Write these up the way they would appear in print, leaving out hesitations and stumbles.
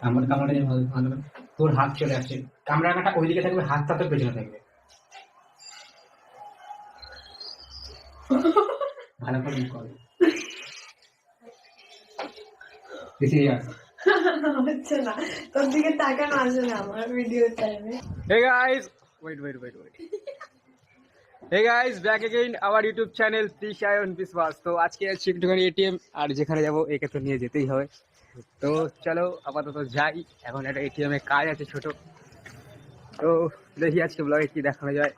আমার কামড়ে ভালো, তোর হাত চলে আসছে, কামড়ানোটা ওইদিকে থাকবে, হাতটা তোর পেছনে থাকবে। ভালো করে কর। হচ্ছে না, তোর দিকে তাকানো আসে না আমার ভিডিও টাইমে। Hey guys, wait. Hey guys, back again our YouTube channel Tishayon Biswas। তো আজকে আছি একটুখানি এটিএম, আর যেখানে যাবো একে তো নিয়ে যেতেই হবে। তো চলো আপাতত যাই, এখন একটা এটিএম এ কাজ আছে ছোট, তো দেখি আজকে ব্লগে কি দেখানো যায়।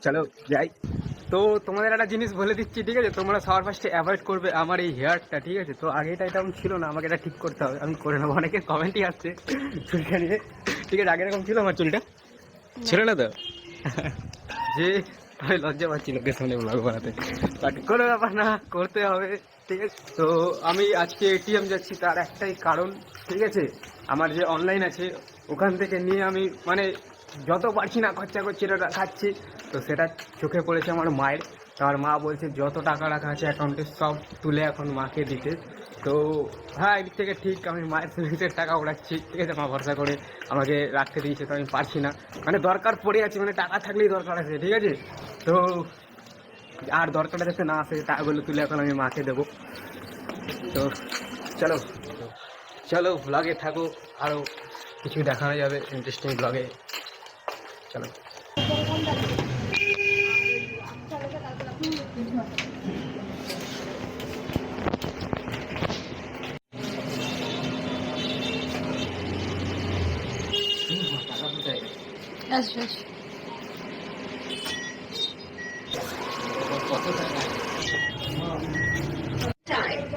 চলো যাই। তো তোমাদের একটা জিনিস বলে দিচ্ছি, ঠিক আছে? তোমরা সবার ফার্স্টে অ্যাভয়েড করবে আমার এই হেয়ারটা, ঠিক আছে? তো আগে এটা এরকম ছিল না, আমাকে এটা ঠিক করতে হবে, আমি করে নেবো। অনেকের কমেন্টই আসছে চুলটা নিয়ে, ঠিক আছে? আগে এরকম ছিল আমার চুলটা, ছিল না তো যে আমি লজ্জা পাচ্ছি লোকের সামনে ব্লগ বানাতে, বাট কোনো ব্যাপার না, করতে হবে, ঠিক আছে? তো আমি আজকে এটিএম যাচ্ছি, তার একটাই কারণ, ঠিক আছে? আমার যে অনলাইন আছে ওখান থেকে নিয়ে আমি মানে যত পারছি না খরচা করছি, এটা খাচ্ছি। তো সেটা চোখে পড়েছে আমার মায়ের। তার মা বলছে যত টাকা রাখা আছে অ্যাকাউন্টে সব তুলে এখন মাকে দিতে। তো হ্যাঁ, এদিক থেকে ঠিক, আমি মায়ের সেভিংসের টাকা ওড়াচ্ছি, ঠিক আছে? মা ভরসা করে আমাকে রাখতে দিয়েছে, তো আমি পারছি না, মানে দরকার পড়ে আছে, মানে টাকা থাকলেই দরকার আছে, ঠিক আছে? তো আর দরকারটা যাতে না আসে, টাকাগুলো তুলে এখন আমি মাকে দেবো। তো চলো চলো ব্লগে থাকো, আরও কিছু দেখানো যাবে ইন্টারেস্টিং ব্লগে। চলো।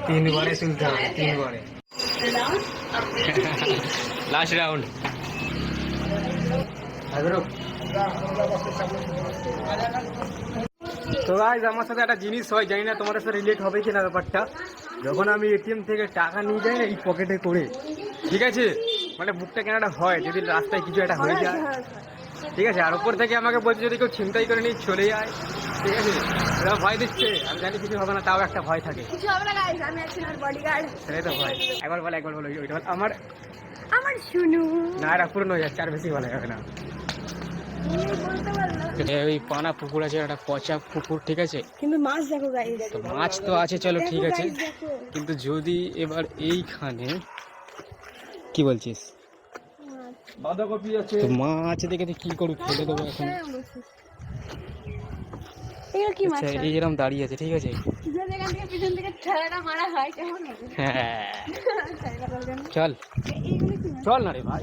তিনবারে তুলতে হবে, তিনবারে। Last round. তো গাইস, আমার সাথে একটা জিনিস হয়, জানি না তোমাদের সাথে রিলেট হবে কিনা ব্যাপারটা। যখন আমি এটিএম থেকে টাকা নিয়ে যাই না এই পকেটে করে, ঠিক আছে, মানে বুকটা কেনাটা হয় যদি রাস্তায় কিছু একটা হয়ে যায়, ঠিক আছে? আর ওপর থেকে আমাকে বলছে যদি কেউ ছিনতাই করে নিয়ে চলে যায়, ঠিক আছে? এরা ভয় দিচ্ছে, আমি জানি কিছু হবে না, তাও একটা ভয় থাকে। কিছু হবে না গাইস, আমি আছি না বডিগার্ড। সেটাই তো ভয়। একবার বলো ওইটা আমার শুনু না, এটা পুরনো হয়ে যাচ্ছে, আর বেশি ভালো যাবে না। ওই পানা পুকুর আছে, একটা পচা পুকুর, ঠিক আছে? কিন্তু মাছ দেখো গাইস, তো মাছ তো আছে, চলো ঠিক আছে, কিন্তু যদি এবার এইখানে কি বলছিস বাঁধাকপি আছে, তো মাছ দেখে কি করবি, ফেলে দেবো এখন। কি মাছ? এই যেরকম দাঁড়িয়ে আছে, ঠিক আছে? পিছন থেকে ঠেলাটা মারা হয় কেমন হবে? হ্যাঁ, চল চল না রে ভাই,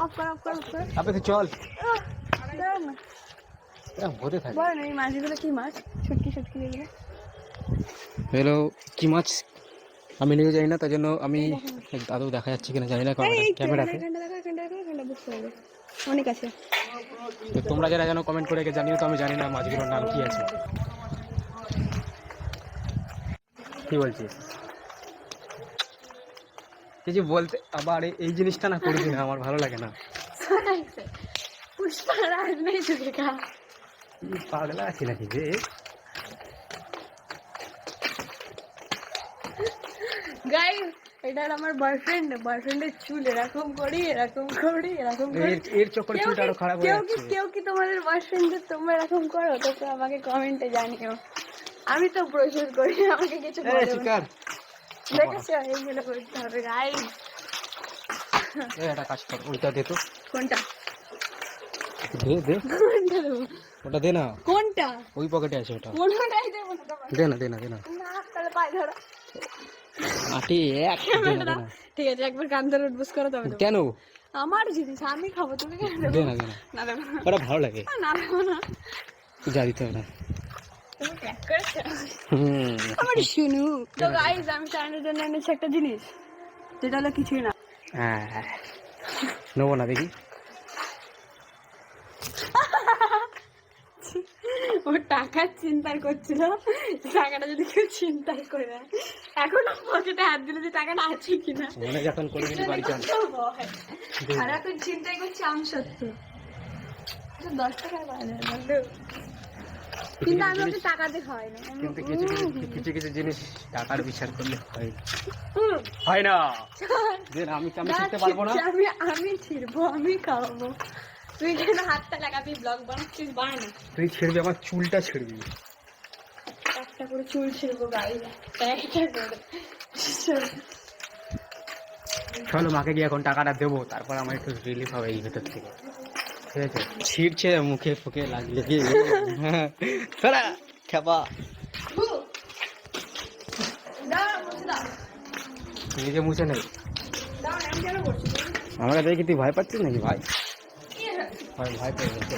অফ কর আপনি তো চল, হতে থাকে। বল না এই মাছগুলো কি মাছ? শুটকি যেগুলো হ্যালো, কি মাছ আমি নিয়ে যাই না, তার জন্য আমি দাদু দেখা যাচ্ছে কিনা জানি না, কারণ ক্যামেরাতে অনেক আছে। তো তোমরা যারা জানো কমেন্ট করে জানিও, তো আমি জানি না মাছগুলোর নাম কি আছে। কি বলছিস কিছু বলতে? আবার এই জিনিসটা না করিস না, আমার ভালো লাগে না। পুষ্পারাজ নেই চুলেকা, পাগলা আছি নাকি যে? গাইস এটা আমার বয়ফ্রেন্ডের চুল এরকম করি এর চক্করে চুলটা আরো খারাপ হয়ে যাচ্ছে। কেউ কি তোমাদের বয়ফ্রেন্ডদের তোমরা এরকম করো? তো আমাকে কমেন্টে জানিও, আমি তো প্রচুর করি, আমাকে কিছু দেখেছো? এইগুলো করতে হবে গাইস। একটা কাজ কর, ওইটা দে তো। কোনটা? দে ওটা দে না। কোনটা? ওই পকেটে আছে ওটা। কোনটাই দেব না। দে না না তাহলে পাই ধরো। আটি এক দে না। ঠিক আছে, একবার কান ধরে উঠবস করো তবে। কেন? আমার জিনিস আমি খাবো, তুমি কেন দেবে? দে না না দেব না, ওটা ভালো লাগে না দেব না, যা দিতে হবে না। তুমি ট্যাগ করেছো আমার শুনু। তো গাইস আমি চ্যানেলের জন্য এনেছি একটা জিনিস, যেটা হলো কিছুই না। হ্যাঁ, নেবো না দেখি। ও টাকা চিন্তা করছিল, টাকাটা যদি কেউ চিন্তা করে দেয়, এখনো পকেটে হাত দিলে যে টাকাটা আছে কিনা মনে যখন করে দিলি বাড়ি চল। আর এখন চিন্তাই করছি আমি সত্য 10 টাকার বাজার কিন্তু আমি জিনিস ওকে টাকাতে খাওয়াই না কিন্তু কিছু কিছু জিনিস টাকার বিচার করলে হয় না যে আমি শিখতে পারবো না। আমি ছিড়বো, আমি খাওয়াবো। তুই কেন হাতটা লাগাবি? ব্লগ বানাচ্ছিস, বানা। তুই ছিড়বি, আমার চুলটা ছিড়বি। একটা করে চুল ছিড়বো গাড়ি, একটা করে। চলো মাকে গিয়ে এখন টাকাটা দেবো, তারপর আমার একটু রিলিফ হবে এই ভেতর থেকে। ঠিক আছে, ছিঁড়ছে মুখে ফুকে লাগলে কি সারা খেপা নিজে মুছে নেই। আমরা দেখি তুই ভয় পাচ্ছিস নাকি? ভাই ভয় পেয়ে গেছে।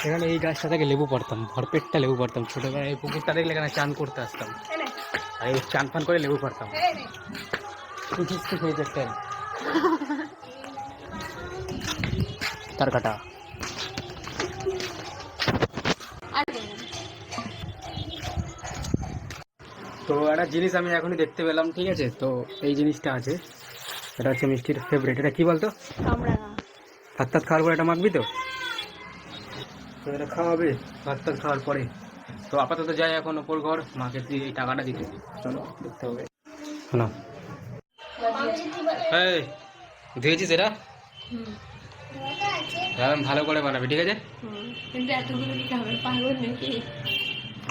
এখানে এই গাছটা থেকে লেবু পড়তাম, ভরপেটটা লেবু পড়তাম ছোটবেলায়। এই পুকুরটা দেখলে এখানে চান করতে আসতাম, আর এই চান ফান করে লেবু পড়তাম। তার কাটা তো একটা জিনিস আমি এখনই দেখতে পেলাম। ঠিক আছে, তো এই জিনিসটা আছে, এটা হচ্ছে মিষ্টির ফেভারিট। এটা কি বলতো? ভাত টাত খাওয়ার পরে এটা মাখবি তো এটা খাওয়াবে ভাত টাত খাওয়ার পরে। তো আপাতত যাই এখন ওপর ঘর, মাকে দিয়ে এই টাকাটা দিতে। চলো দেখতে হবে। শোনো, এই ধুয়েছিস এটা? ভালো করে বানাবি, ঠিক আছে? কিন্তু এতগুলো কি খাবে? পাগল নাকি?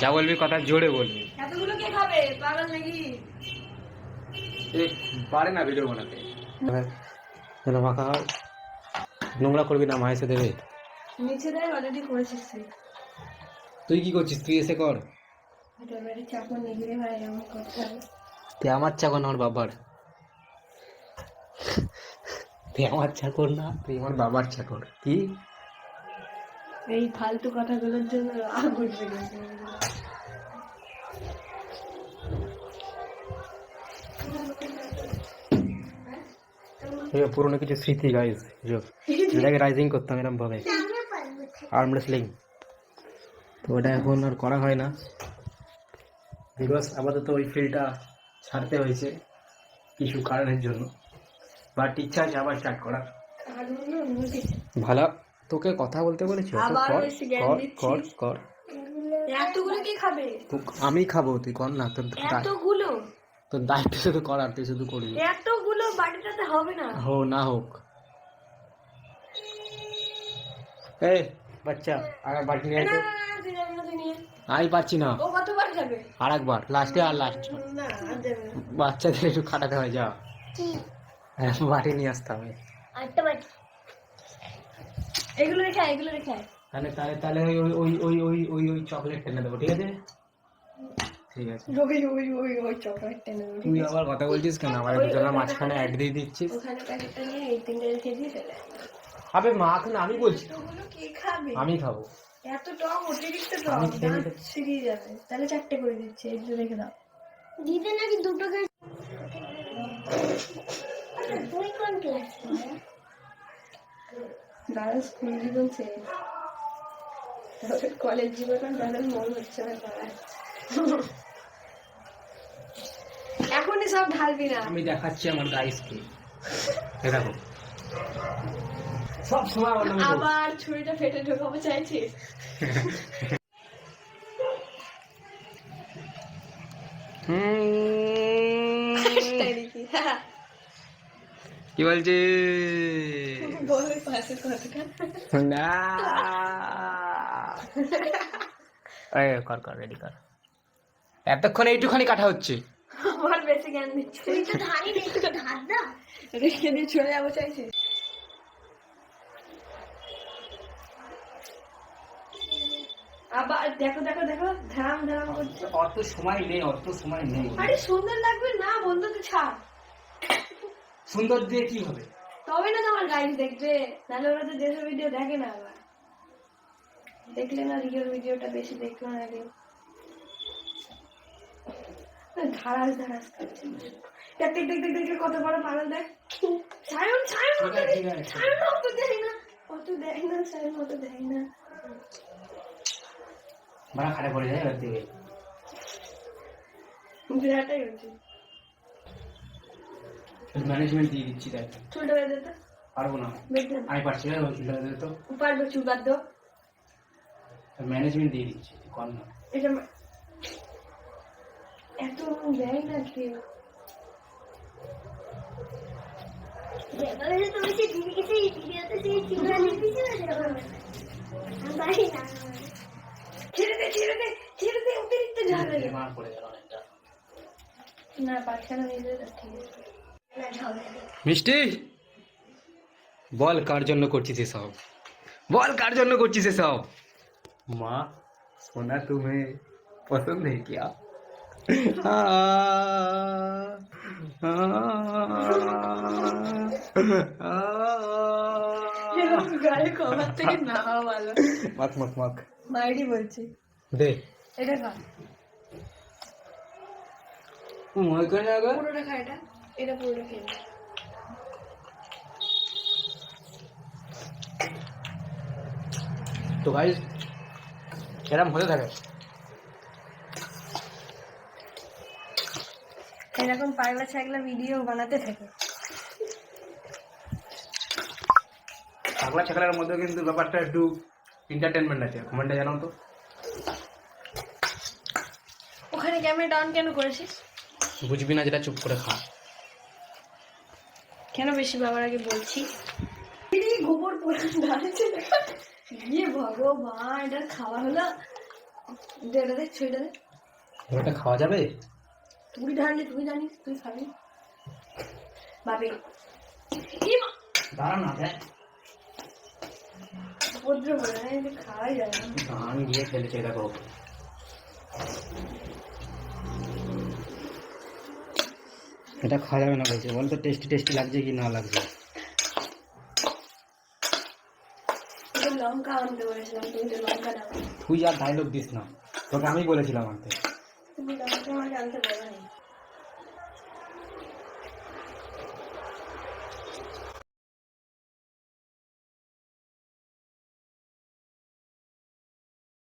যা বলবি কথা জোরে বলবি। এতগুলো কে খাবে? পাগল নাকি? পারে না ভিডিও বানাতে। যেন মাখা হয়, নোংরা করবি না, মা এসে দেবে। নিচে দেয়, অলরেডি করেছিস তুই কি করছিস? তুই এসে কর। চাকর নিগড়ে ভাই, আমার করতে হবে। তুই আমার চাকর না, আমার বাবার। তুই আমার চাকর না, তুই আমার বাবার চাকর। কি এই ফালতু কথাগুলোর জন্য রাগ উঠবে। পুরোনো কিছু স্মৃতি গাইজ, যেটাকে রাইজিং করতাম এরকম ভাবে, আর্ম রেসলিং। তো ওটা এখন আর করা হয় না, বিকজ আপাতত ওই ফিল্ডটা ছাড়তে হয়েছে কিছু কারণের জন্য। বাট ইচ্ছা আছে আবার স্টার্ট করার। ভালো, তোকে কথা বলতে বলেছি, কর কর। এতগুলো কি খাবে? আমি খাবো, তুই কর না। এতগুলো তোর দায়িত্ব শুধু করার, তুই শুধু করবি। এতগুলো বাটিটাতে হবে না। না হোক। এই বাচ্চা, আগে বাটি নিয়ে আয় তো। আমি পাচ্ছি না। ও কতবার খাবে? আর একবার, লাস্টে আর লাস্ট। বাচ্চাদের একটু খাটাতে হয়, যা বাটি নিয়ে আসতে হবে। এগুলো রেখে এগুলো রেখে তাহলে তাহলে তাহলে ওই ওই ওই ওই ওই ওই চকলেট টেনে দেবো, ঠিক আছে? ঠিক আছে। ওই চকলেট টেনে দেবো। তুই আবার কথা বলছিস কেন? আমার দুজনের মাঝখানে অ্যাড দিয়ে দিচ্ছিস। ওখানে প্যাকেটটা নিয়ে এই তিনটে রেখে দিয়ে চলে আবে মাখ না, আমি বলছি ওগুলো কে খাবে? আমি খাবো। এত টক, অতিরিক্ত টক, দাঁত ছিঁড়িয়ে যাবে। তাহলে 4টে করে দিচ্ছি, এগুলো রেখে দাও। দিতে নাকি দুটো করে? তুই কোন ক্লাস? দাদা স্কুল জীবন শেষ, কলেজ জীবন দাদার মন হচ্ছে না পড়ার। এখনই সব ঢালবি না। আমি দেখাচ্ছি আমার গাইসকে, দেখো সব সময় আবার ছুরিটা ফেটে ঢোকাবো চাইছিস? কি বলছি না? কর কর, রেডি কর। এতক্ষণে এইটুখানি কাটা হচ্ছে। আমার বেশি জ্ঞান দিচ্ছে। তুই তো ধানি নেই, তুই তো ধার না, রেখে দিয়ে চলে যাবো চাইছিস? আবার দেখো দেখো দেখো, ধাম ধাম করছে। অত সময় নেই, অত সময় নেই। আরে সুন্দর লাগবে না বন্ধু, তো ছাড়। সুন্দর দিয়ে কি হবে? তবে না তোমার গাইড দেখবে, নাহলে ওরা তো যেসব ভিডিও দেখে না। আবার দেখলে না, রিয়েল ভিডিওটা বেশি দেখলো না। ধারাস ধারাস করছে। দেখ দেখ দেখ দেখ কত বড় পাগল, দেখ। সায়ন সায়ন সায়ন অত দেয় না, অত দেয় না, সায়ন অত দেয় না। বড় খারাপ পড়ে যায়, এবার দিবে। বিরাটাই হচ্ছে। ম্যানেজমেন্ট দিয়ে দিচ্ছি, তাই চুলটা বেঁধে দে। পারবো না, আমি পারছি না। চুলটা বেঁধে তো পারবো, চুল বাদ দাও। ম্যানেজমেন্ট দিয়ে দিচ্ছি, কর না। এটা এত দেয় না কেউ। তুমি সেই দিদিকে সেই ভিডিওতে সেই চিংড়া দিয়েছিল ছেড়ে দে ছেড়ে দে ছেড়ে দে, অতিরিক্ত ঝাল হয়ে গেল। মার পড়ে গেল অনেকটা। না পাঁচখানা নিয়ে যেতে ঠিক আছে। না ঝাল লাগে। মিষ্টি বল কার জন্য করছিস এসব, বল কার জন্য করছিস এসব। মা সোনা তুমি পছন্দ है क्या? গায়ে কভার থেকে না ভালো। মাখ মাখ মাখ মাইরি বলছি দে এটা খা, ওইখানে আগে পুরোটা খা, এটা এটা পুরোটা খেয়ে নে। তো গাইস এরকম হতে থাকে। এরকম পাগলা ছাগলা ভিডিও বানাতে থাকে। পাগলা ছাগলার মধ্যে কিন্তু ব্যাপারটা একটু এন্টারটেনমেন্ট আছে, কমেন্টে জানাও তো। ওখানে ক্যামেরা ডাউন কেন করেছিস? বুঝবি না যেটা, চুপ করে খা। কেন বেশি বাবার আগে বলছি? এই গোবর পোড়া ঢালছে গিয়ে, ভগবান এটা খাওয়া হলো। এটা দেখ ছুঁইটা দেখ, ওটা খাওয়া যাবে? তুই ঢাললি, তুই জানিস, তুই খাবি ভাবি। দাঁড়া না, দেখ উপদ্রব করে না, এটা খাওয়াই যায় না। গান গিয়ে খেলেছে, দেখো। এটা খাওয়া যাবে না বলছে, বল তো টেস্টি টেস্টি লাগছে কি না লাগছে। এটা লঙ্কা আনতে বলেছিলাম, তুমি তো লঙ্কা দাও। তুই আর ডায়লগ দিস না, তোকে আমি বলেছিলাম আনতে। তুমি লঙ্কা আমাকে আনতে বলো নি।